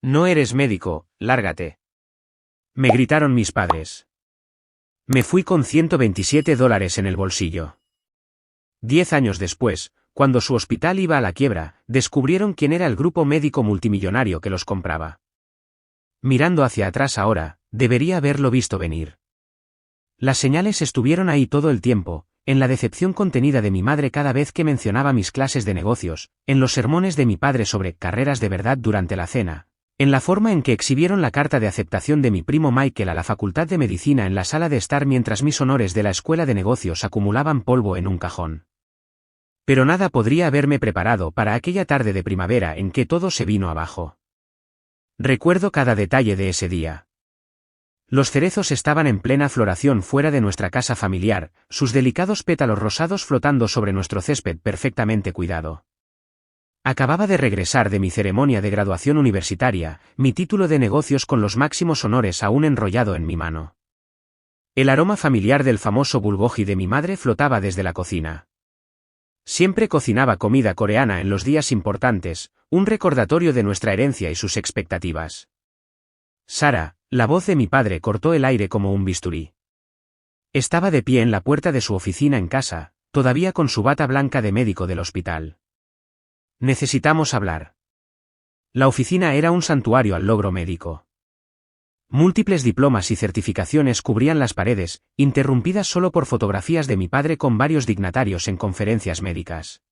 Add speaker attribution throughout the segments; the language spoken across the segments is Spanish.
Speaker 1: No eres médico, lárgate. Me gritaron mis padres. Me fui con $127 en el bolsillo. 10 años después, cuando su hospital iba a la quiebra, descubrieron quién era el grupo médico multimillonario que los compraba. Mirando hacia atrás ahora, debería haberlo visto venir. Las señales estuvieron ahí todo el tiempo, en la decepción contenida de mi madre cada vez que mencionaba mis clases de negocios, en los sermones de mi padre sobre carreras de verdad durante la cena, en la forma en que exhibieron la carta de aceptación de mi primo Michael a la Facultad de Medicina en la sala de estar mientras mis honores de la escuela de negocios acumulaban polvo en un cajón. Pero nada podría haberme preparado para aquella tarde de primavera en que todo se vino abajo. Recuerdo cada detalle de ese día. Los cerezos estaban en plena floración fuera de nuestra casa familiar, sus delicados pétalos rosados flotando sobre nuestro césped perfectamente cuidado. Acababa de regresar de mi ceremonia de graduación universitaria, mi título de negocios con los máximos honores aún enrollado en mi mano. El aroma familiar del famoso bulgogi de mi madre flotaba desde la cocina. Siempre cocinaba comida coreana en los días importantes, un recordatorio de nuestra herencia y sus expectativas. Sara, la voz de mi padre cortó el aire como un bisturí. Estaba de pie en la puerta de su oficina en casa, todavía con su bata blanca de médico del hospital. Necesitamos hablar. La oficina era un santuario al logro médico. Múltiples diplomas y certificaciones cubrían las paredes, interrumpidas solo por fotografías de mi padre con varios dignatarios en conferencias médicas.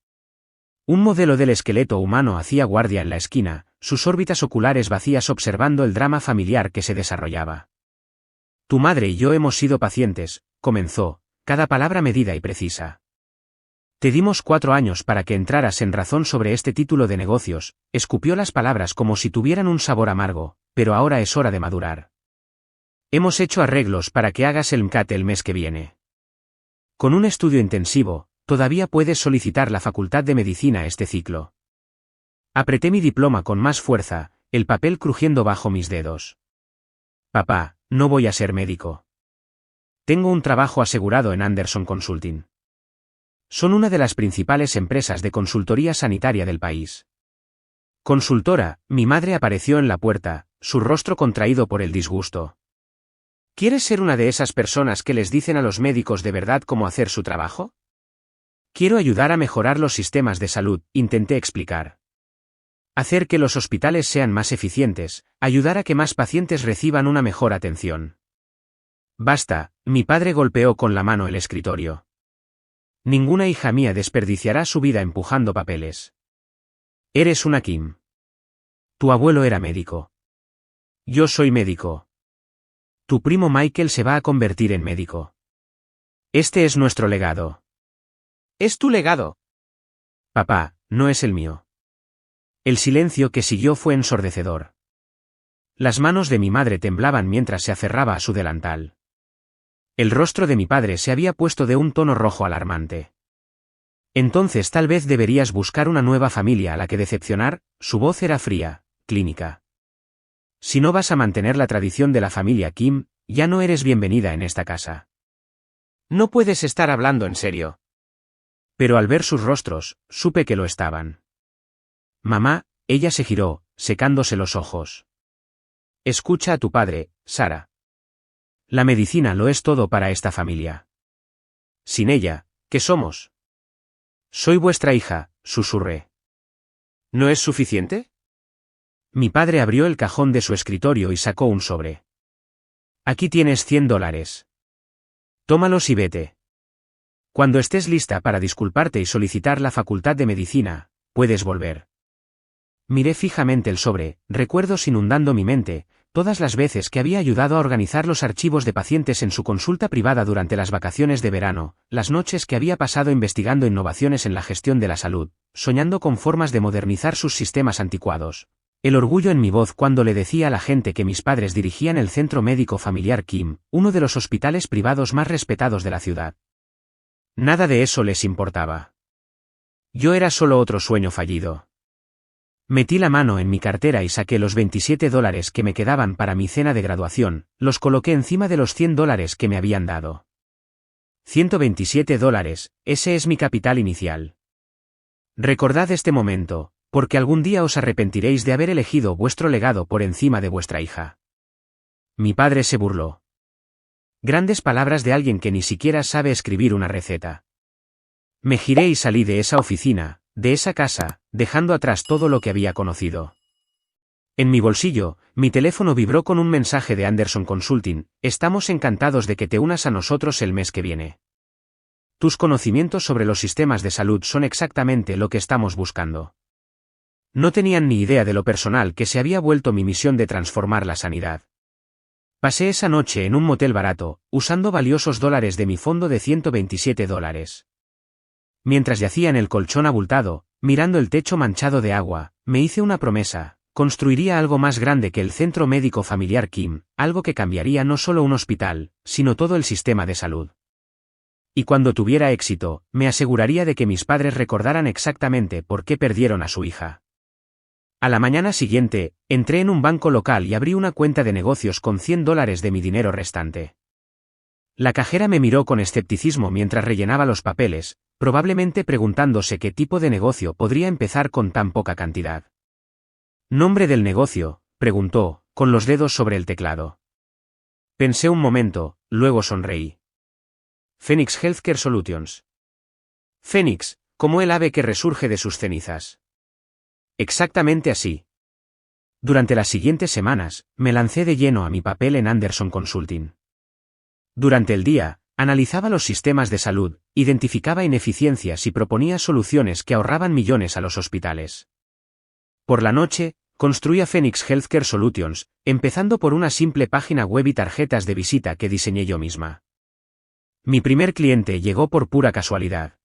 Speaker 1: Un modelo del esqueleto humano hacía guardia en la esquina, sus órbitas oculares vacías observando el drama familiar que se desarrollaba. Tu madre y yo hemos sido pacientes, comenzó, cada palabra medida y precisa. Te dimos 4 años para que entraras en razón sobre este título de negocios, escupió las palabras como si tuvieran un sabor amargo, pero ahora es hora de madurar. Hemos hecho arreglos para que hagas el MCAT el mes que viene. Con un estudio intensivo, todavía puedes solicitar la Facultad de Medicina este ciclo. Apreté mi diploma con más fuerza, el papel crujiendo bajo mis dedos. Papá, no voy a ser médico. Tengo un trabajo asegurado en Anderson Consulting. Son una de las principales empresas de consultoría sanitaria del país. Consultora, mi madre apareció en la puerta, su rostro contraído por el disgusto. ¿Quieres ser una de esas personas que les dicen a los médicos de verdad cómo hacer su trabajo? Quiero ayudar a mejorar los sistemas de salud, intenté explicar. Hacer que los hospitales sean más eficientes, ayudar a que más pacientes reciban una mejor atención. Basta, mi padre golpeó con la mano el escritorio. Ninguna hija mía desperdiciará su vida empujando papeles. Eres una Kim. Tu abuelo era médico. Yo soy médico. Tu primo Michael se va a convertir en médico. Este es nuestro legado. ¿Es tu legado? Papá, no es el mío. El silencio que siguió fue ensordecedor. Las manos de mi madre temblaban mientras se aferraba a su delantal. El rostro de mi padre se había puesto de un tono rojo alarmante. Entonces tal vez deberías buscar una nueva familia a la que decepcionar, su voz era fría, clínica. Si no vas a mantener la tradición de la familia Kim, ya no eres bienvenida en esta casa. No puedes estar hablando en serio. Pero al ver sus rostros, supe que lo estaban. Mamá, ella se giró, secándose los ojos. Escucha a tu padre, Sara. La medicina lo es todo para esta familia. Sin ella, ¿qué somos? Soy vuestra hija, susurré. ¿No es suficiente? Mi padre abrió el cajón de su escritorio y sacó un sobre. Aquí tienes $100. Tómalos y vete. Cuando estés lista para disculparte y solicitar la Facultad de Medicina, puedes volver. Miré fijamente el sobre, recuerdos inundando mi mente, todas las veces que había ayudado a organizar los archivos de pacientes en su consulta privada durante las vacaciones de verano, las noches que había pasado investigando innovaciones en la gestión de la salud, soñando con formas de modernizar sus sistemas anticuados. El orgullo en mi voz cuando le decía a la gente que mis padres dirigían el Centro Médico Familiar Kim, uno de los hospitales privados más respetados de la ciudad. Nada de eso les importaba. Yo era solo otro sueño fallido. Metí la mano en mi cartera y saqué los $27 que me quedaban para mi cena de graduación, los coloqué encima de los $100 que me habían dado. $127, ese es mi capital inicial. Recordad este momento, porque algún día os arrepentiréis de haber elegido vuestro legado por encima de vuestra hija. Mi padre se burló. Grandes palabras de alguien que ni siquiera sabe escribir una receta. Me giré y salí de esa oficina, de esa casa, dejando atrás todo lo que había conocido. En mi bolsillo, mi teléfono vibró con un mensaje de Anderson Consulting: estamos encantados de que te unas a nosotros el mes que viene. Tus conocimientos sobre los sistemas de salud son exactamente lo que estamos buscando. No tenían ni idea de lo personal que se había vuelto mi misión de transformar la sanidad. Pasé esa noche en un motel barato, usando valiosos dólares de mi fondo de $127. Mientras yacía en el colchón abultado, mirando el techo manchado de agua, me hice una promesa: construiría algo más grande que el Centro Médico Familiar Kim, algo que cambiaría no solo un hospital, sino todo el sistema de salud. Y cuando tuviera éxito, me aseguraría de que mis padres recordaran exactamente por qué perdieron a su hija. A la mañana siguiente, entré en un banco local y abrí una cuenta de negocios con $100 de mi dinero restante. La cajera me miró con escepticismo mientras rellenaba los papeles, probablemente preguntándose qué tipo de negocio podría empezar con tan poca cantidad. ¿Nombre del negocio?, preguntó, con los dedos sobre el teclado. Pensé un momento, luego sonreí. Phoenix Healthcare Solutions. Phoenix, como el ave que resurge de sus cenizas. Exactamente así. Durante las siguientes semanas, me lancé de lleno a mi papel en Anderson Consulting. Durante el día, analizaba los sistemas de salud, identificaba ineficiencias y proponía soluciones que ahorraban millones a los hospitales. Por la noche, construía Phoenix Healthcare Solutions, empezando por una simple página web y tarjetas de visita que diseñé yo misma. Mi primer cliente llegó por pura casualidad.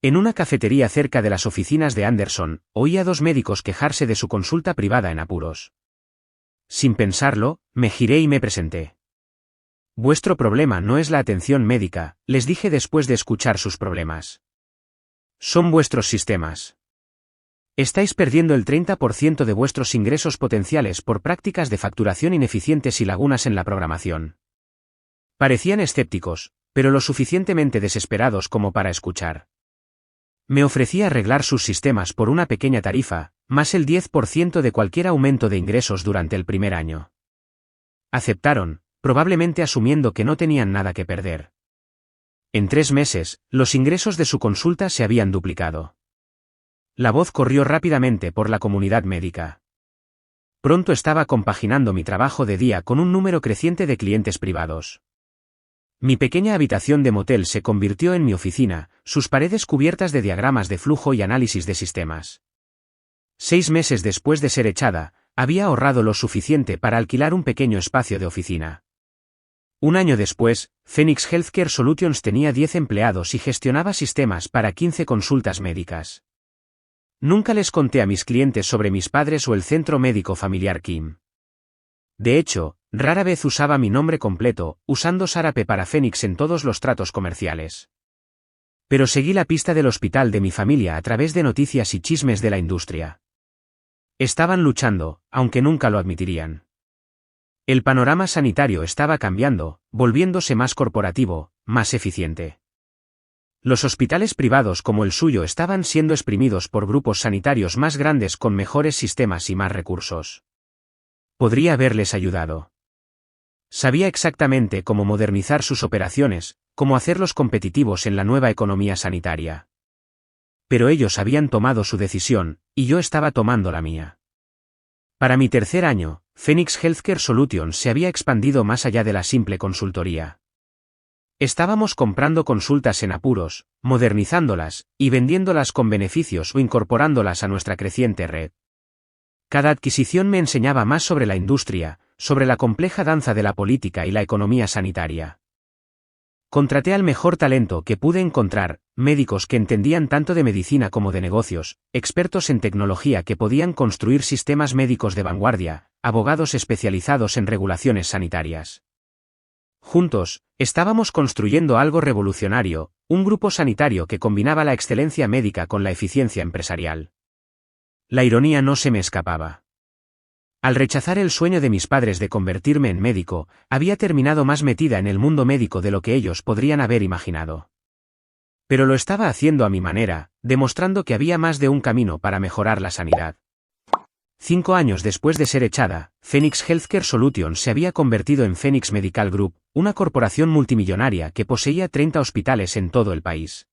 Speaker 1: En una cafetería cerca de las oficinas de Anderson, oí a dos médicos quejarse de su consulta privada en apuros. Sin pensarlo, me giré y me presenté. Vuestro problema no es la atención médica, les dije después de escuchar sus problemas. Son vuestros sistemas. Estáis perdiendo el 30% de vuestros ingresos potenciales por prácticas de facturación ineficientes y lagunas en la programación. Parecían escépticos, pero lo suficientemente desesperados como para escuchar. Me ofrecía arreglar sus sistemas por una pequeña tarifa, más el 10% de cualquier aumento de ingresos durante el primer año. Aceptaron, probablemente asumiendo que no tenían nada que perder. En 3 meses, los ingresos de su consulta se habían duplicado. La voz corrió rápidamente por la comunidad médica. Pronto estaba compaginando mi trabajo de día con un número creciente de clientes privados. Mi pequeña habitación de motel se convirtió en mi oficina, sus paredes cubiertas de diagramas de flujo y análisis de sistemas. 6 meses después de ser echada, había ahorrado lo suficiente para alquilar un pequeño espacio de oficina. Un año después, Phoenix Healthcare Solutions tenía 10 empleados y gestionaba sistemas para 15 consultas médicas. Nunca les conté a mis clientes sobre mis padres o el Centro Médico Familiar Kim. De hecho, rara vez usaba mi nombre completo, usando Sarape para Phoenix en todos los tratos comerciales. Pero seguí la pista del hospital de mi familia a través de noticias y chismes de la industria. Estaban luchando, aunque nunca lo admitirían. El panorama sanitario estaba cambiando, volviéndose más corporativo, más eficiente. Los hospitales privados como el suyo estaban siendo exprimidos por grupos sanitarios más grandes con mejores sistemas y más recursos. Podría haberles ayudado. Sabía exactamente cómo modernizar sus operaciones, cómo hacerlos competitivos en la nueva economía sanitaria. Pero ellos habían tomado su decisión, y yo estaba tomando la mía. Para mi tercer año, Phoenix Healthcare Solutions se había expandido más allá de la simple consultoría. Estábamos comprando consultas en apuros, modernizándolas, y vendiéndolas con beneficios o incorporándolas a nuestra creciente red. Cada adquisición me enseñaba más sobre la industria, sobre la compleja danza de la política y la economía sanitaria. Contraté al mejor talento que pude encontrar, médicos que entendían tanto de medicina como de negocios, expertos en tecnología que podían construir sistemas médicos de vanguardia, abogados especializados en regulaciones sanitarias. Juntos, estábamos construyendo algo revolucionario, un grupo sanitario que combinaba la excelencia médica con la eficiencia empresarial. La ironía no se me escapaba. Al rechazar el sueño de mis padres de convertirme en médico, había terminado más metida en el mundo médico de lo que ellos podrían haber imaginado. Pero lo estaba haciendo a mi manera, demostrando que había más de un camino para mejorar la sanidad. 5 años después de ser echada, Phoenix Healthcare Solutions se había convertido en Phoenix Medical Group, una corporación multimillonaria que poseía 30 hospitales en todo el país.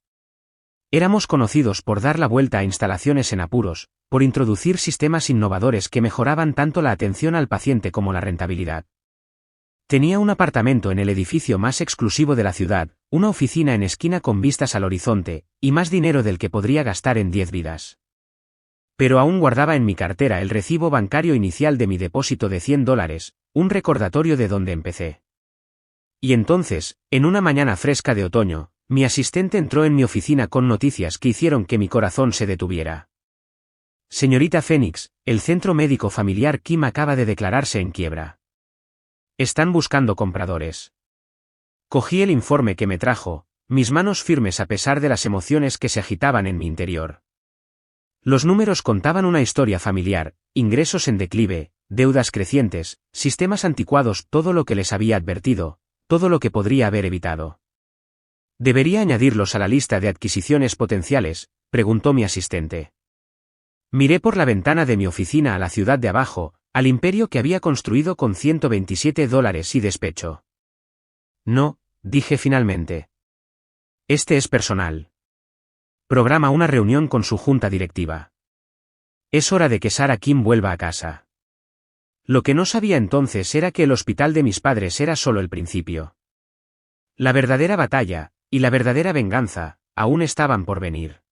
Speaker 1: Éramos conocidos por dar la vuelta a instalaciones en apuros, por introducir sistemas innovadores que mejoraban tanto la atención al paciente como la rentabilidad. Tenía un apartamento en el edificio más exclusivo de la ciudad, una oficina en esquina con vistas al horizonte, y más dinero del que podría gastar en 10 vidas. Pero aún guardaba en mi cartera el recibo bancario inicial de mi depósito de $100, un recordatorio de dónde empecé. Y entonces, en una mañana fresca de otoño, mi asistente entró en mi oficina con noticias que hicieron que mi corazón se detuviera. Señorita Phoenix, el Centro Médico Familiar Kim acaba de declararse en quiebra. Están buscando compradores. Cogí el informe que me trajo, mis manos firmes a pesar de las emociones que se agitaban en mi interior. Los números contaban una historia familiar, ingresos en declive, deudas crecientes, sistemas anticuados, todo lo que les había advertido, todo lo que podría haber evitado. ¿Debería añadirlos a la lista de adquisiciones potenciales?, preguntó mi asistente. Miré por la ventana de mi oficina a la ciudad de abajo, al imperio que había construido con $127 y despecho. No, dije finalmente. Este es personal. Programa una reunión con su junta directiva. Es hora de que Sarah Kim vuelva a casa. Lo que no sabía entonces era que el hospital de mis padres era solo el principio. La verdadera batalla, y la verdadera venganza, aún estaban por venir.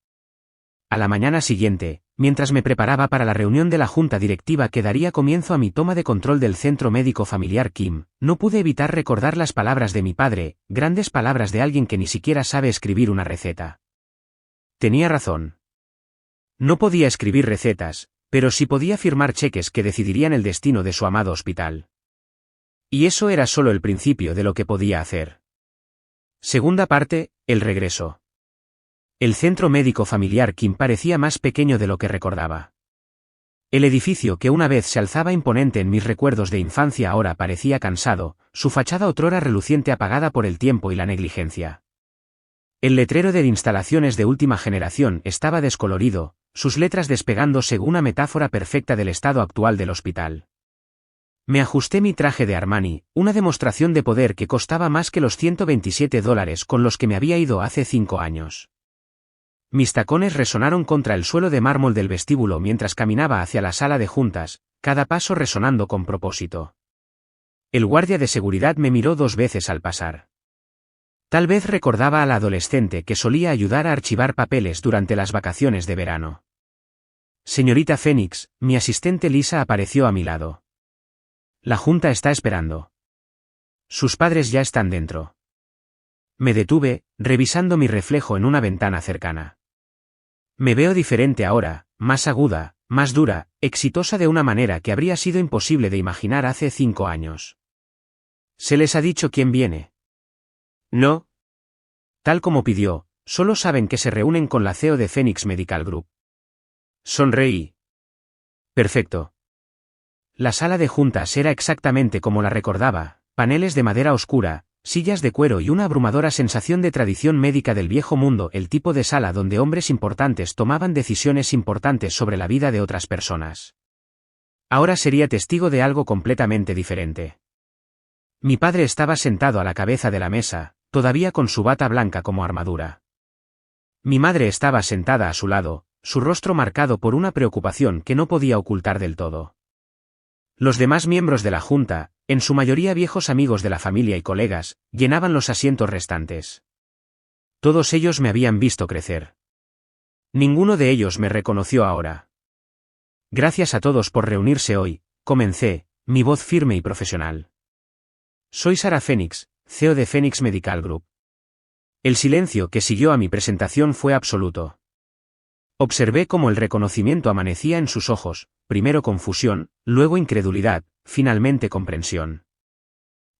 Speaker 1: A la mañana siguiente, mientras me preparaba para la reunión de la junta directiva que daría comienzo a mi toma de control del Centro Médico Familiar Kim, no pude evitar recordar las palabras de mi padre, grandes palabras de alguien que ni siquiera sabe escribir una receta. Tenía razón. No podía escribir recetas, pero sí podía firmar cheques que decidirían el destino de su amado hospital. Y eso era solo el principio de lo que podía hacer. Segunda parte, el regreso. El Centro Médico Familiar Kim parecía más pequeño de lo que recordaba. El edificio que una vez se alzaba imponente en mis recuerdos de infancia ahora parecía cansado, su fachada otrora reluciente apagada por el tiempo y la negligencia. El letrero de instalaciones de última generación estaba descolorido, sus letras despegándose una metáfora perfecta del estado actual del hospital. Me ajusté mi traje de Armani, una demostración de poder que costaba más que los $127 con los que me había ido hace 5 años. Mis tacones resonaron contra el suelo de mármol del vestíbulo mientras caminaba hacia la sala de juntas, cada paso resonando con propósito. El guardia de seguridad me miró 2 veces al pasar. Tal vez recordaba a la adolescente que solía ayudar a archivar papeles durante las vacaciones de verano. Señorita Phoenix, mi asistente Lisa apareció a mi lado. La junta está esperando. Sus padres ya están dentro. Me detuve, revisando mi reflejo en una ventana cercana. Me veo diferente ahora, más aguda, más dura, exitosa de una manera que habría sido imposible de imaginar hace 5 años. ¿Se les ha dicho quién viene? No. Tal como pidió, solo saben que se reúnen con la CEO de Phoenix Medical Group. Sonreí. Perfecto. La sala de juntas era exactamente como la recordaba, paneles de madera oscura, sillas de cuero y una abrumadora sensación de tradición médica del viejo mundo, el tipo de sala donde hombres importantes tomaban decisiones importantes sobre la vida de otras personas. Ahora sería testigo de algo completamente diferente. Mi padre estaba sentado a la cabeza de la mesa, todavía con su bata blanca como armadura. Mi madre estaba sentada a su lado, su rostro marcado por una preocupación que no podía ocultar del todo. Los demás miembros de la junta, en su mayoría viejos amigos de la familia y colegas, llenaban los asientos restantes. Todos ellos me habían visto crecer. Ninguno de ellos me reconoció ahora. Gracias a todos por reunirse hoy, comencé, mi voz firme y profesional. Soy Sarah Phoenix, CEO de Phoenix Medical Group. El silencio que siguió a mi presentación fue absoluto. Observé cómo el reconocimiento amanecía en sus ojos, primero confusión, luego incredulidad, finalmente comprensión.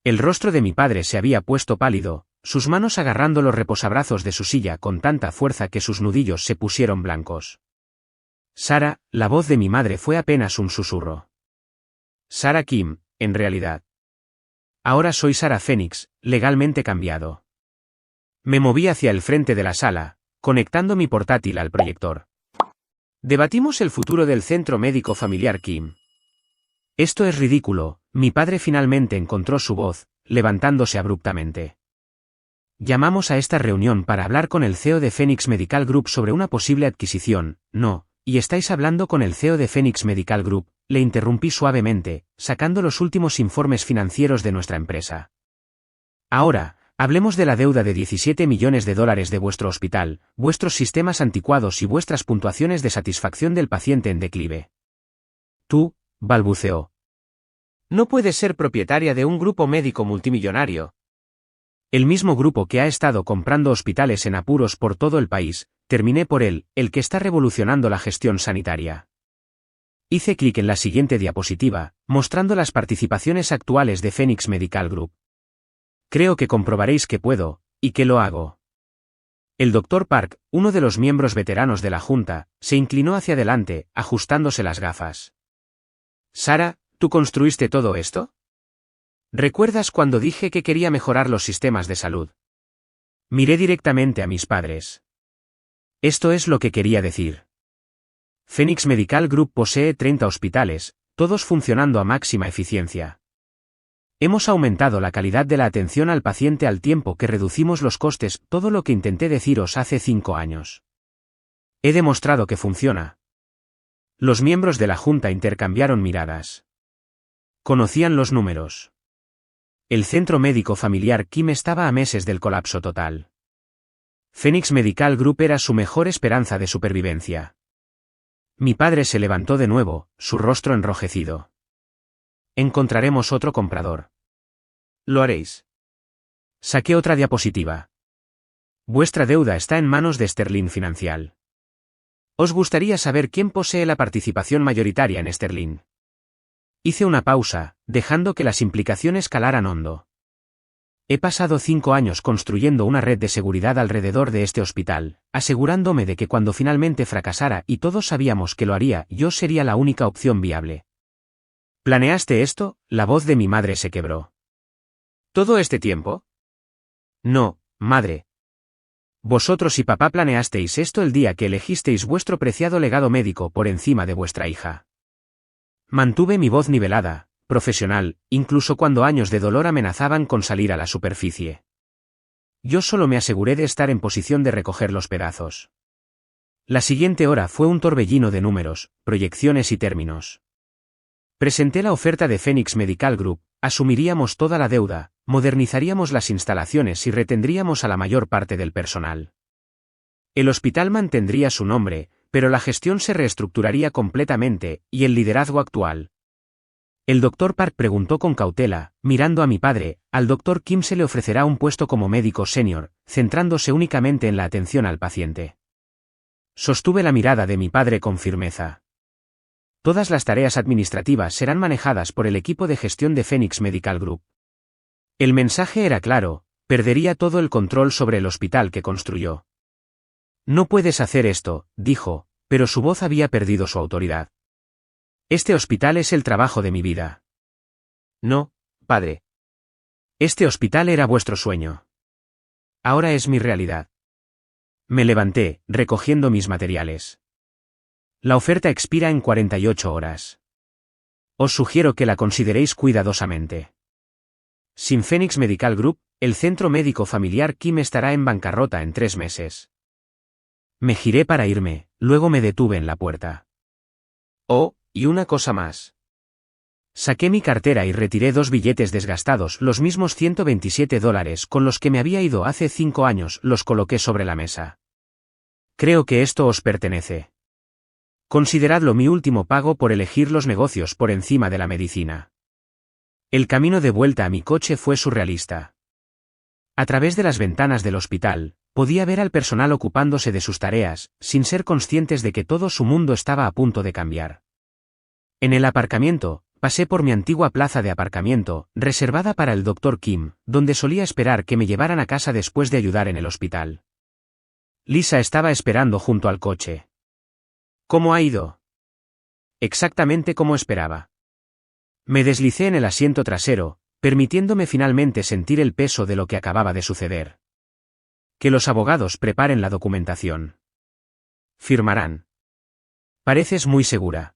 Speaker 1: El rostro de mi padre se había puesto pálido, sus manos agarrando los reposabrazos de su silla con tanta fuerza que sus nudillos se pusieron blancos. Sarah, la voz de mi madre fue apenas un susurro. Sarah Kim, en realidad. Ahora soy Sarah Phoenix, legalmente cambiado. Me moví hacia el frente de la sala, conectando mi portátil al proyector. Debatimos el futuro del centro médico familiar Kim. Esto es ridículo, mi padre finalmente encontró su voz, levantándose abruptamente. Llamamos a esta reunión para hablar con el CEO de Phoenix Medical Group sobre una posible adquisición, no, y estáis hablando con el CEO de Phoenix Medical Group, le interrumpí suavemente, sacando los últimos informes financieros de nuestra empresa. Ahora, hablemos de la deuda de 17 millones de dólares de vuestro hospital, vuestros sistemas anticuados y vuestras puntuaciones de satisfacción del paciente en declive. Tú, balbuceó. No puedes ser propietaria de un grupo médico multimillonario. El mismo grupo que ha estado comprando hospitales en apuros por todo el país, terminé por él, el que está revolucionando la gestión sanitaria. Hice clic en la siguiente diapositiva, mostrando las participaciones actuales de Phoenix Medical Group. Creo que comprobaréis que puedo, y que lo hago. El Dr. Park, uno de los miembros veteranos de la Junta, se inclinó hacia adelante, ajustándose las gafas. Sara, ¿tú construiste todo esto? ¿Recuerdas cuando dije que quería mejorar los sistemas de salud? Miré directamente a mis padres. Esto es lo que quería decir. Phoenix Medical Group posee 30 hospitales, todos funcionando a máxima eficiencia. Hemos aumentado la calidad de la atención al paciente al tiempo que reducimos los costes, todo lo que intenté deciros hace 5 años. He demostrado que funciona. Los miembros de la Junta intercambiaron miradas. Conocían los números. El centro médico familiar Kim estaba a meses del colapso total. Phoenix Medical Group era su mejor esperanza de supervivencia. Mi padre se levantó de nuevo, su rostro enrojecido. Encontraremos otro comprador. Lo haréis. Saqué otra diapositiva. Vuestra deuda está en manos de Sterling Financial. ¿Os gustaría saber quién posee la participación mayoritaria en Sterling? Hice una pausa, dejando que las implicaciones calaran hondo. He pasado 5 años construyendo una red de seguridad alrededor de este hospital, asegurándome de que cuando finalmente fracasara y todos sabíamos que lo haría, yo sería la única opción viable. ¿Planeaste esto? La voz de mi madre se quebró. ¿Todo este tiempo? No, madre. Vosotros y papá planeasteis esto el día que elegisteis vuestro preciado legado médico por encima de vuestra hija. Mantuve mi voz nivelada, profesional, incluso cuando años de dolor amenazaban con salir a la superficie. Yo solo me aseguré de estar en posición de recoger los pedazos. La siguiente hora fue un torbellino de números, proyecciones y términos. Presenté la oferta de Phoenix Medical Group, asumiríamos toda la deuda, modernizaríamos las instalaciones y retendríamos a la mayor parte del personal. El hospital mantendría su nombre, pero la gestión se reestructuraría completamente, y el liderazgo actual. El Dr. Park preguntó con cautela, mirando a mi padre, al Dr. Kim se le ofrecerá un puesto como médico senior, centrándose únicamente en la atención al paciente. Sostuve la mirada de mi padre con firmeza. Todas las tareas administrativas serán manejadas por el equipo de gestión de Phoenix Medical Group. El mensaje era claro, perdería todo el control sobre el hospital que construyó. No puedes hacer esto, dijo, pero su voz había perdido su autoridad. Este hospital es el trabajo de mi vida. No, padre. Este hospital era vuestro sueño. Ahora es mi realidad. Me levanté, recogiendo mis materiales. La oferta expira en 48 horas. Os sugiero que la consideréis cuidadosamente. Sin Phoenix Medical Group, el centro médico familiar Kim estará en bancarrota en 3 meses. Me giré para irme, luego me detuve en la puerta. Oh, y una cosa más. Saqué mi cartera y retiré 2 billetes desgastados, los mismos $127 con los que me había ido hace 5 años, los coloqué sobre la mesa. Creo que esto os pertenece. Consideradlo mi último pago por elegir los negocios por encima de la medicina. El camino de vuelta a mi coche fue surrealista. A través de las ventanas del hospital, podía ver al personal ocupándose de sus tareas, sin ser conscientes de que todo su mundo estaba a punto de cambiar. En el aparcamiento, pasé por mi antigua plaza de aparcamiento, reservada para el Dr. Kim, donde solía esperar que me llevaran a casa después de ayudar en el hospital. Lisa estaba esperando junto al coche. ¿Cómo ha ido? Exactamente como esperaba. Me deslicé en el asiento trasero, permitiéndome finalmente sentir el peso de lo que acababa de suceder. Que los abogados preparen la documentación. Firmarán. Pareces muy segura.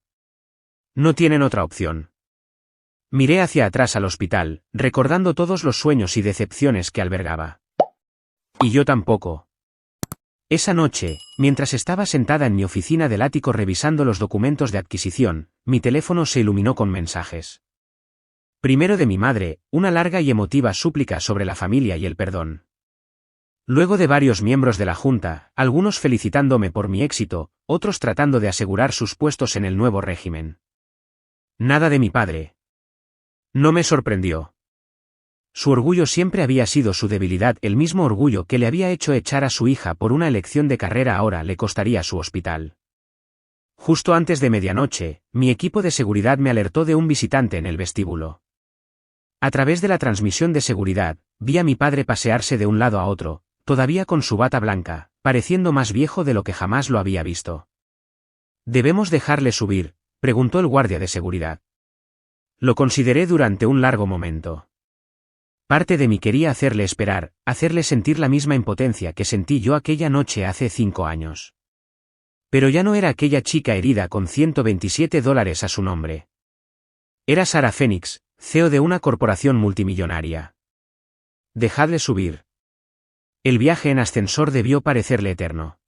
Speaker 1: No tienen otra opción. Miré hacia atrás al hospital, recordando todos los sueños y decepciones que albergaba. Y yo tampoco. Esa noche, mientras estaba sentada en mi oficina del ático revisando los documentos de adquisición, mi teléfono se iluminó con mensajes. Primero de mi madre, una larga y emotiva súplica sobre la familia y el perdón. Luego de varios miembros de la Junta, algunos felicitándome por mi éxito, otros tratando de asegurar sus puestos en el nuevo régimen. Nada de mi padre. No me sorprendió. Su orgullo siempre había sido su debilidad, el mismo orgullo que le había hecho echar a su hija por una elección de carrera ahora le costaría su hospital. Justo antes de medianoche, mi equipo de seguridad me alertó de un visitante en el vestíbulo. A través de la transmisión de seguridad, vi a mi padre pasearse de un lado a otro, todavía con su bata blanca, pareciendo más viejo de lo que jamás lo había visto. ¿Debemos dejarle subir?, preguntó el guardia de seguridad. Lo consideré durante un largo momento. Parte de mí quería hacerle esperar, hacerle sentir la misma impotencia que sentí yo aquella noche hace 5 años. Pero ya no era aquella chica herida con $127 a su nombre. Era Sarah Phoenix, CEO de una corporación multimillonaria. Dejadle subir. El viaje en ascensor debió parecerle eterno.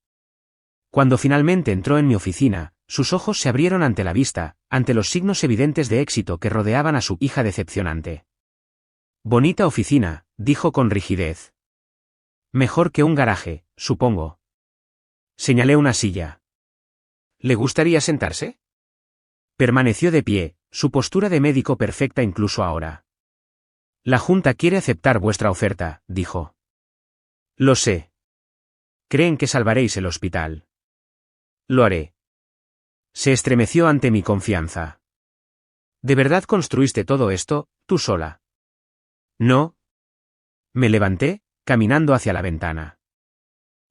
Speaker 1: Cuando finalmente entró en mi oficina, sus ojos se abrieron ante la vista, ante los signos evidentes de éxito que rodeaban a su hija decepcionante. Bonita oficina, dijo con rigidez. Mejor que un garaje, supongo. Señalé una silla. ¿Le gustaría sentarse? Permaneció de pie, su postura de médico perfecta incluso ahora. La Junta quiere aceptar vuestra oferta, dijo. Lo sé. ¿Creen que salvaréis el hospital? Lo haré. Se estremeció ante mi confianza. ¿De verdad construiste todo esto, tú sola? No. Me levanté, caminando hacia la ventana.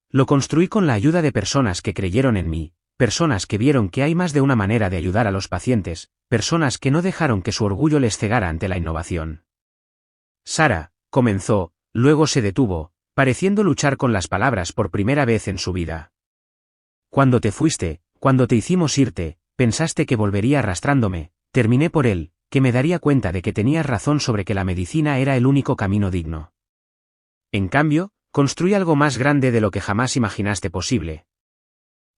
Speaker 1: Lo construí con la ayuda de personas que creyeron en mí, personas que vieron que hay más de una manera de ayudar a los pacientes, personas que no dejaron que su orgullo les cegara ante la innovación. Sarah, comenzó, luego se detuvo, pareciendo luchar con las palabras por primera vez en su vida. Cuando te fuiste, cuando te hicimos irte, pensaste que volvería arrastrándome, terminé por él, que me daría cuenta de que tenías razón sobre que la medicina era el único camino digno. En cambio, construí algo más grande de lo que jamás imaginaste posible.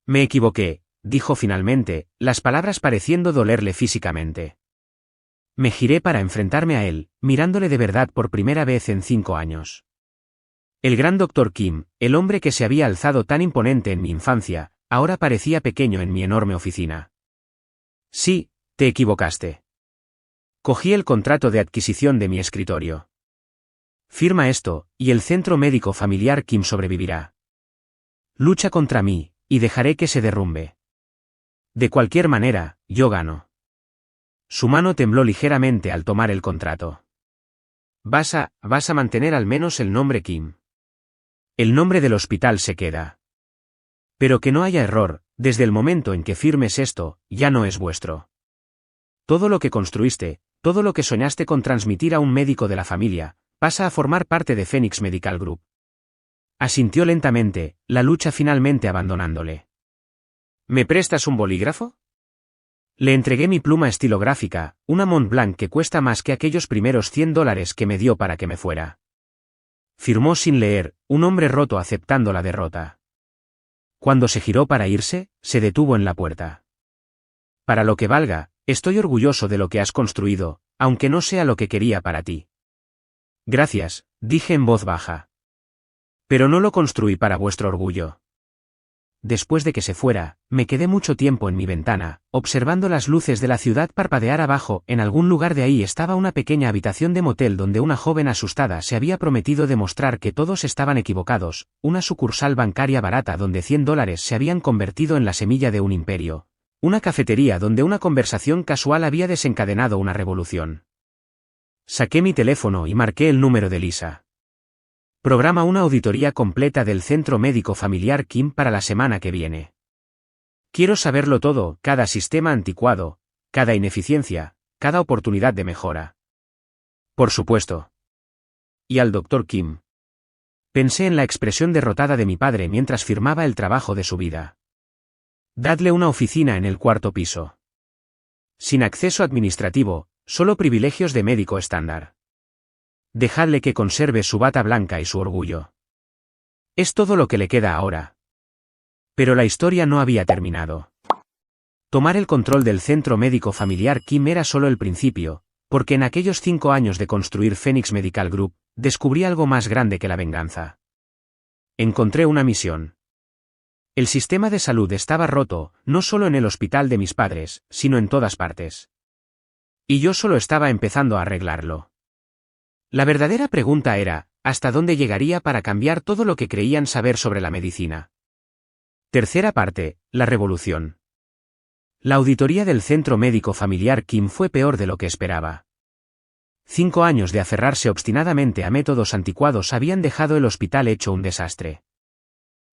Speaker 1: Me equivoqué, dijo finalmente, las palabras pareciendo dolerle físicamente. Me giré para enfrentarme a él, mirándole de verdad por primera vez en 5 años. El gran Dr. Kim, el hombre que se había alzado tan imponente en mi infancia, ahora parecía pequeño en mi enorme oficina. Sí, te equivocaste. Cogí el contrato de adquisición de mi escritorio. Firma esto, y el centro médico familiar Kim sobrevivirá. Lucha contra mí, y dejaré que se derrumbe. De cualquier manera, yo gano. Su mano tembló ligeramente al tomar el contrato. Vas a mantener al menos el nombre Kim. El nombre del hospital se queda. Pero que no haya error, desde el momento en que firmes esto, ya no es vuestro. Todo lo que construiste, todo lo que soñaste con transmitir a un médico de la familia, pasa a formar parte de Phoenix Medical Group. Asintió lentamente, la lucha finalmente abandonándole. ¿Me prestas un bolígrafo? Le entregué mi pluma estilográfica, una Montblanc que cuesta más que aquellos primeros $100 que me dio para que me fuera. Firmó sin leer, un hombre roto aceptando la derrota. Cuando se giró para irse, se detuvo en la puerta. Para lo que valga, estoy orgulloso de lo que has construido, aunque no sea lo que quería para ti. Gracias, dije en voz baja. Pero no lo construí para vuestro orgullo. Después de que se fuera, me quedé mucho tiempo en mi ventana, observando las luces de la ciudad parpadear abajo. En algún lugar de ahí estaba una pequeña habitación de motel donde una joven asustada se había prometido demostrar que todos estaban equivocados, una sucursal bancaria barata donde $100 se habían convertido en la semilla de un imperio, una cafetería donde una conversación casual había desencadenado una revolución. Saqué mi teléfono y marqué el número de Lisa. Programa una auditoría completa del Centro Médico Familiar Kim para la semana que viene. Quiero saberlo todo, cada sistema anticuado, cada ineficiencia, cada oportunidad de mejora. Por supuesto. ¿Y al Dr. Kim? Pensé en la expresión derrotada de mi padre mientras firmaba el trabajo de su vida. Dadle una oficina en el cuarto piso. Sin acceso administrativo, solo privilegios de médico estándar. Dejadle que conserve su bata blanca y su orgullo. Es todo lo que le queda ahora. Pero la historia no había terminado. Tomar el control del centro médico familiar Kim era solo el principio, porque en aquellos 5 años de construir Phoenix Medical Group, descubrí algo más grande que la venganza. Encontré una misión. El sistema de salud estaba roto, no solo en el hospital de mis padres, sino en todas partes. Y yo solo estaba empezando a arreglarlo. La verdadera pregunta era, ¿hasta dónde llegaría para cambiar todo lo que creían saber sobre la medicina? Tercera parte, la revolución. La auditoría del Centro Médico Familiar Kim fue peor de lo que esperaba. 5 años de aferrarse obstinadamente a métodos anticuados habían dejado el hospital hecho un desastre.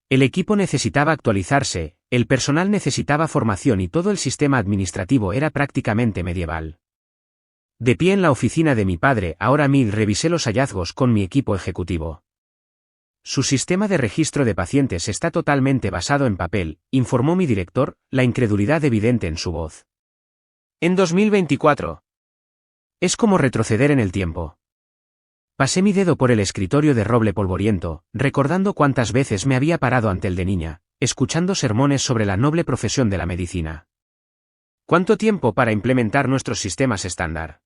Speaker 1: El equipo necesitaba actualizarse, el personal necesitaba formación y todo el sistema administrativo era prácticamente medieval. De pie en la oficina de mi padre, ahora revisé los hallazgos con mi equipo ejecutivo. Su sistema de registro de pacientes está totalmente basado en papel, informó mi director, la incredulidad evidente en su voz. En 2024. Es como retroceder en el tiempo. Pasé mi dedo por el escritorio de roble polvoriento, recordando cuántas veces me había parado ante el de niña, escuchando sermones sobre la noble profesión de la medicina. ¿Cuánto tiempo para implementar nuestros sistemas estándar?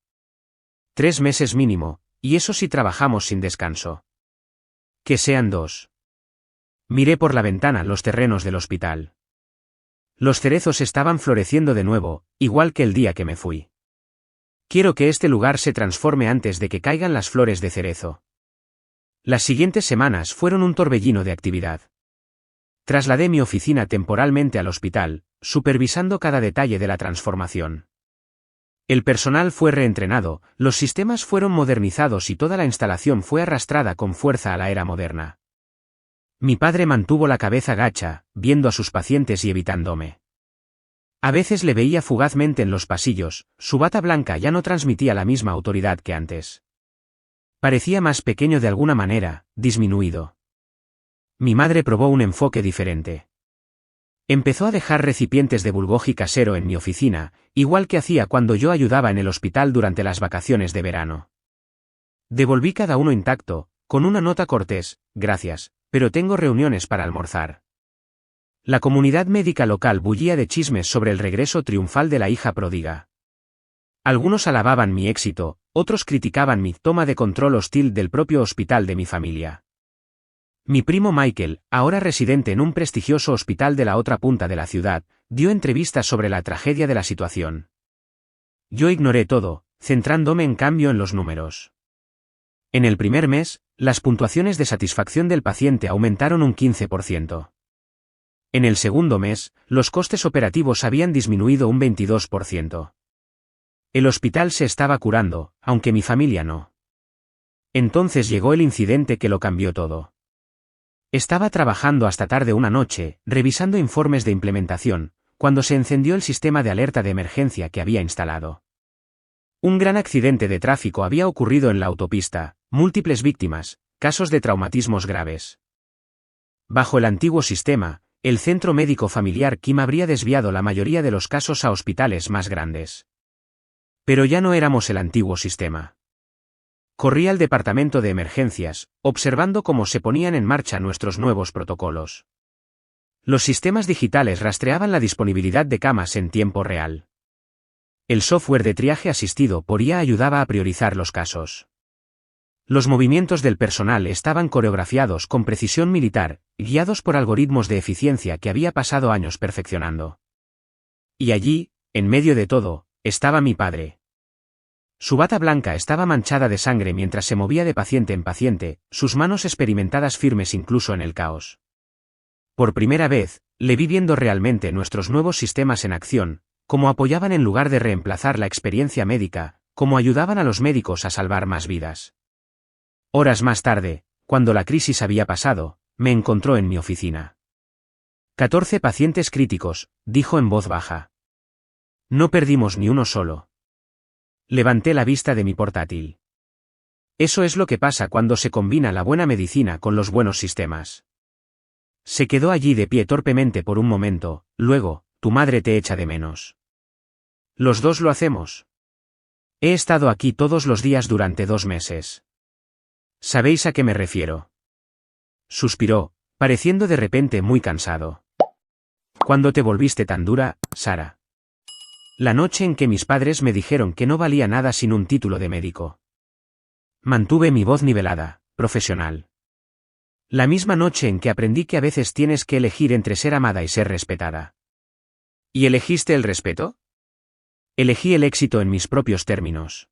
Speaker 1: 3 meses mínimo, y eso si trabajamos sin descanso. Que sean 2. Miré por la ventana los terrenos del hospital. Los cerezos estaban floreciendo de nuevo, igual que el día que me fui. Quiero que este lugar se transforme antes de que caigan las flores de cerezo. Las siguientes semanas fueron un torbellino de actividad. Trasladé mi oficina temporalmente al hospital, supervisando cada detalle de la transformación. El personal fue reentrenado, los sistemas fueron modernizados y toda la instalación fue arrastrada con fuerza a la era moderna. Mi padre mantuvo la cabeza gacha, viendo a sus pacientes y evitándome. A veces le veía fugazmente en los pasillos, su bata blanca ya no transmitía la misma autoridad que antes. Parecía más pequeño de alguna manera, disminuido. Mi madre probó un enfoque diferente. Empezó a dejar recipientes de bulgogi casero en mi oficina, igual que hacía cuando yo ayudaba en el hospital durante las vacaciones de verano. Devolví cada uno intacto, con una nota cortés, gracias, pero tengo reuniones para almorzar. La comunidad médica local bullía de chismes sobre el regreso triunfal de la hija pródiga. Algunos alababan mi éxito, otros criticaban mi toma de control hostil del propio hospital de mi familia. Mi primo Michael, ahora residente en un prestigioso hospital de la otra punta de la ciudad, dio entrevistas sobre la tragedia de la situación. Yo ignoré todo, centrándome en cambio en los números. En el primer mes, las puntuaciones de satisfacción del paciente aumentaron un 15%. En el segundo mes, los costes operativos habían disminuido un 22%. El hospital se estaba curando, aunque mi familia no. Entonces llegó el incidente que lo cambió todo. Estaba trabajando hasta tarde una noche, revisando informes de implementación, cuando se encendió el sistema de alerta de emergencia que había instalado. Un gran accidente de tráfico había ocurrido en la autopista, múltiples víctimas, casos de traumatismos graves. Bajo el antiguo sistema, el Centro Médico Familiar Kim habría desviado la mayoría de los casos a hospitales más grandes. Pero ya no éramos el antiguo sistema. Corrí al departamento de emergencias, observando cómo se ponían en marcha nuestros nuevos protocolos. Los sistemas digitales rastreaban la disponibilidad de camas en tiempo real. El software de triaje asistido por IA ayudaba a priorizar los casos. Los movimientos del personal estaban coreografiados con precisión militar, guiados por algoritmos de eficiencia que había pasado años perfeccionando. Y allí, en medio de todo, estaba mi padre. Su bata blanca estaba manchada de sangre mientras se movía de paciente en paciente, sus manos experimentadas firmes incluso en el caos. Por primera vez, le vi viendo realmente nuestros nuevos sistemas en acción, cómo apoyaban en lugar de reemplazar la experiencia médica, cómo ayudaban a los médicos a salvar más vidas. Horas más tarde, cuando la crisis había pasado, me encontró en mi oficina. 14 pacientes críticos, dijo en voz baja. No perdimos ni uno solo. Levanté la vista de mi portátil. Eso es lo que pasa cuando se combina la buena medicina con los buenos sistemas. Se quedó allí de pie torpemente por un momento, luego, tu madre te echa de menos. Los dos lo hacemos. He estado aquí todos los días durante 2 meses. ¿Sabéis a qué me refiero? Suspiró, pareciendo de repente muy cansado. ¿Cuándo te volviste tan dura, Sara? La noche en que mis padres me dijeron que no valía nada sin un título de médico. Mantuve mi voz nivelada, profesional. La misma noche en que aprendí que a veces tienes que elegir entre ser amada y ser respetada. ¿Y elegiste el respeto? Elegí el éxito en mis propios términos.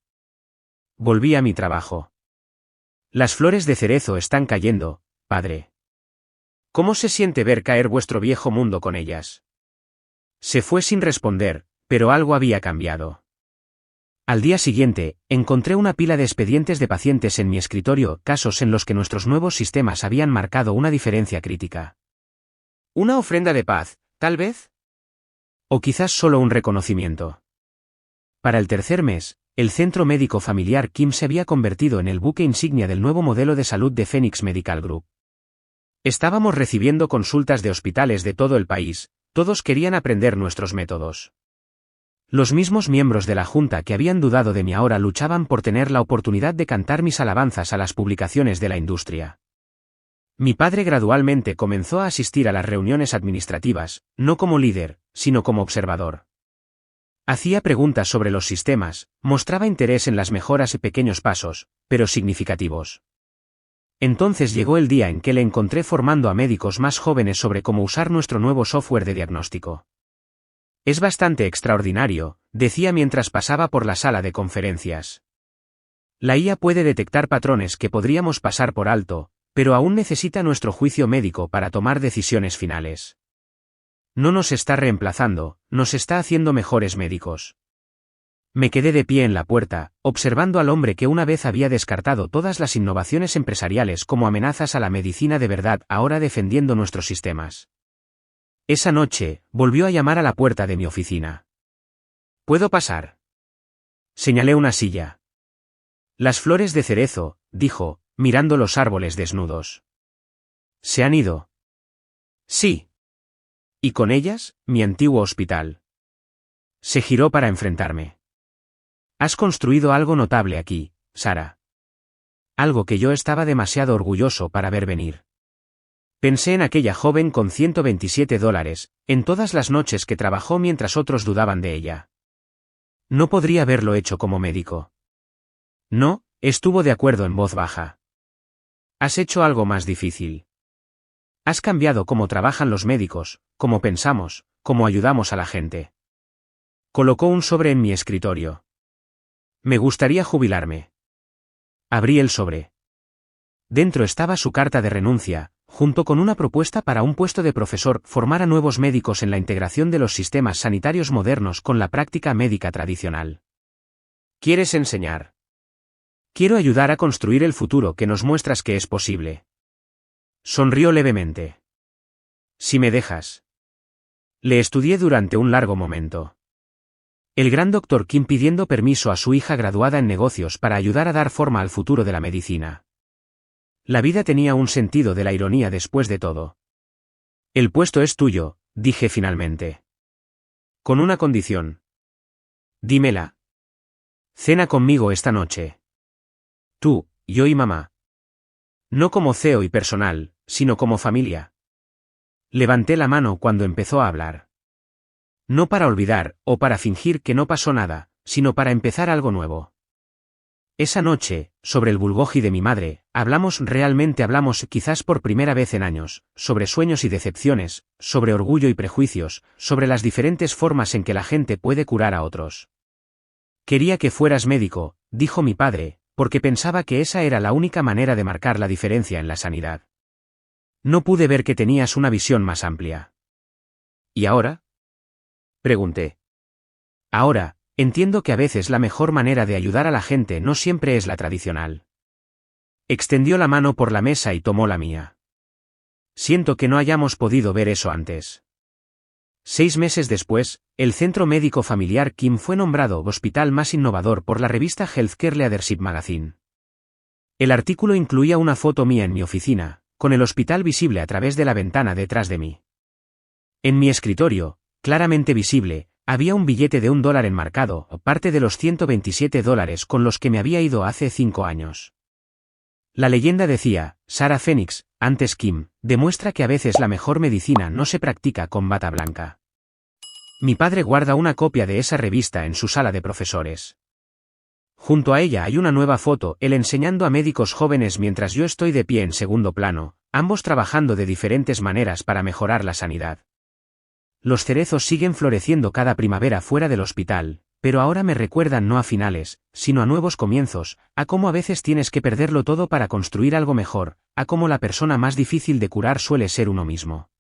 Speaker 1: Volví a mi trabajo. Las flores de cerezo están cayendo, padre. ¿Cómo se siente ver caer vuestro viejo mundo con ellas? Se fue sin responder, pero algo había cambiado. Al día siguiente, encontré una pila de expedientes de pacientes en mi escritorio, casos en los que nuestros nuevos sistemas habían marcado una diferencia crítica. ¿Una ofrenda de paz, tal vez? O quizás solo un reconocimiento. Para el tercer mes, el Centro Médico Familiar Kim se había convertido en el buque insignia del nuevo modelo de salud de Phoenix Medical Group. Estábamos recibiendo consultas de hospitales de todo el país, todos querían aprender nuestros métodos. Los mismos miembros de la Junta que habían dudado de mí ahora luchaban por tener la oportunidad de cantar mis alabanzas a las publicaciones de la industria. Mi padre gradualmente comenzó a asistir a las reuniones administrativas, no como líder, sino como observador. Hacía preguntas sobre los sistemas, mostraba interés en las mejoras y pequeños pasos, pero significativos. Entonces llegó el día en que le encontré formando a médicos más jóvenes sobre cómo usar nuestro nuevo software de diagnóstico. Es bastante extraordinario, decía mientras pasaba por la sala de conferencias. La IA puede detectar patrones que podríamos pasar por alto, pero aún necesita nuestro juicio médico para tomar decisiones finales. No nos está reemplazando, nos está haciendo mejores médicos. Me quedé de pie en la puerta, observando al hombre que una vez había descartado todas las innovaciones empresariales como amenazas a la medicina de verdad, ahora defendiendo nuestros sistemas. Esa noche, volvió a llamar a la puerta de mi oficina. ¿Puedo pasar? Señalé una silla. Las flores de cerezo, dijo, mirando los árboles desnudos. ¿Se han ido? Sí. ¿Y con ellas, mi antiguo hospital? Se giró para enfrentarme. Has construido algo notable aquí, Sara. Algo que yo estaba demasiado orgulloso para ver venir. Pensé en aquella joven con $127, en todas las noches que trabajó mientras otros dudaban de ella. No podría haberlo hecho como médico. No, estuvo de acuerdo en voz baja. Has hecho algo más difícil. Has cambiado cómo trabajan los médicos, cómo pensamos, cómo ayudamos a la gente. Colocó un sobre en mi escritorio. Me gustaría jubilarme. Abrí el sobre. Dentro estaba su carta de renuncia, junto con una propuesta para un puesto de profesor, formar a nuevos médicos en la integración de los sistemas sanitarios modernos con la práctica médica tradicional. ¿Quieres enseñar? Quiero ayudar a construir el futuro que nos muestras que es posible. Sonrió levemente. Si me dejas. Le estudié durante un largo momento. El gran Dr. Kim pidiendo permiso a su hija graduada en negocios para ayudar a dar forma al futuro de la medicina. La vida tenía un sentido de la ironía después de todo. El puesto es tuyo, dije finalmente. Con una condición. Dímela. Cena conmigo esta noche. Tú, yo y mamá. No como CEO y personal, sino como familia. Levanté la mano cuando empezó a hablar. No para olvidar, o para fingir que no pasó nada, sino para empezar algo nuevo. Esa noche, sobre el bulgogi de mi madre, hablamos quizás por primera vez en años, sobre sueños y decepciones, sobre orgullo y prejuicios, sobre las diferentes formas en que la gente puede curar a otros. Quería que fueras médico, dijo mi padre, porque pensaba que esa era la única manera de marcar la diferencia en la sanidad. No pude ver que tenías una visión más amplia. ¿Y ahora? Pregunté. Ahora, entiendo que a veces la mejor manera de ayudar a la gente no siempre es la tradicional. Extendió la mano por la mesa y tomó la mía. Siento que no hayamos podido ver eso antes. 6 meses después, el Centro Médico Familiar Kim fue nombrado hospital más innovador por la revista Healthcare Leadership Magazine. El artículo incluía una foto mía en mi oficina, con el hospital visible a través de la ventana detrás de mí. En mi escritorio, claramente visible, había un billete de $1 enmarcado, parte de los $127 con los que me había ido hace 5 años. La leyenda decía, Sarah Phoenix, antes Kim, demuestra que a veces la mejor medicina no se practica con bata blanca. Mi padre guarda una copia de esa revista en su sala de profesores. Junto a ella hay una nueva foto, él enseñando a médicos jóvenes mientras yo estoy de pie en segundo plano, ambos trabajando de diferentes maneras para mejorar la sanidad. Los cerezos siguen floreciendo cada primavera fuera del hospital, pero ahora me recuerdan no a finales, sino a nuevos comienzos, a cómo a veces tienes que perderlo todo para construir algo mejor, a cómo la persona más difícil de curar suele ser uno mismo.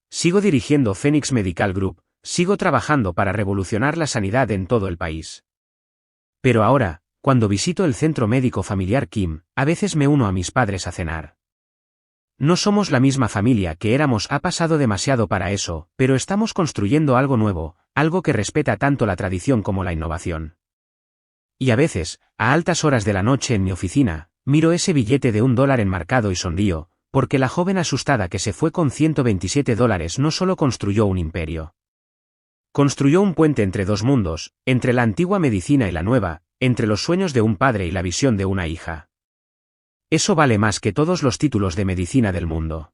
Speaker 1: Sigo dirigiendo Phoenix Medical Group, sigo trabajando para revolucionar la sanidad en todo el país. Pero ahora, cuando visito el centro médico familiar Kim, a veces me uno a mis padres a cenar. No somos la misma familia que éramos, ha pasado demasiado para eso, pero estamos construyendo algo nuevo, algo que respeta tanto la tradición como la innovación. Y a veces, a altas horas de la noche en mi oficina, miro ese billete de $1 enmarcado y sonrío, porque la joven asustada que se fue con $127 no solo construyó un imperio. Construyó un puente entre dos mundos, entre la antigua medicina y la nueva, entre los sueños de un padre y la visión de una hija. Eso vale más que todos los títulos de medicina del mundo.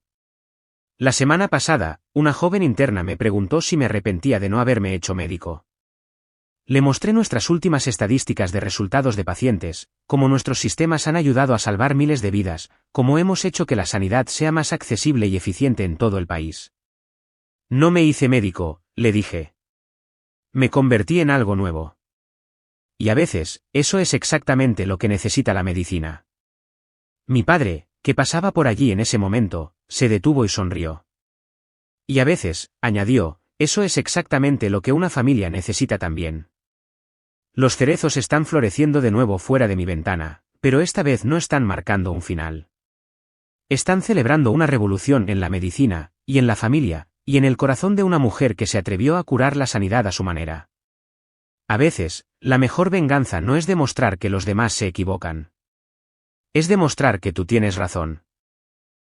Speaker 1: La semana pasada, una joven interna me preguntó si me arrepentía de no haberme hecho médico. Le mostré nuestras últimas estadísticas de resultados de pacientes, cómo nuestros sistemas han ayudado a salvar miles de vidas, cómo hemos hecho que la sanidad sea más accesible y eficiente en todo el país. No me hice médico, le dije. Me convertí en algo nuevo. Y a veces, eso es exactamente lo que necesita la medicina. Mi padre, que pasaba por allí en ese momento, se detuvo y sonrió. Y a veces, añadió, eso es exactamente lo que una familia necesita también. Los cerezos están floreciendo de nuevo fuera de mi ventana, pero esta vez no están marcando un final. Están celebrando una revolución en la medicina, y en la familia, y en el corazón de una mujer que se atrevió a curar la sanidad a su manera. A veces, la mejor venganza no es demostrar que los demás se equivocan. Es demostrar que tú tienes razón.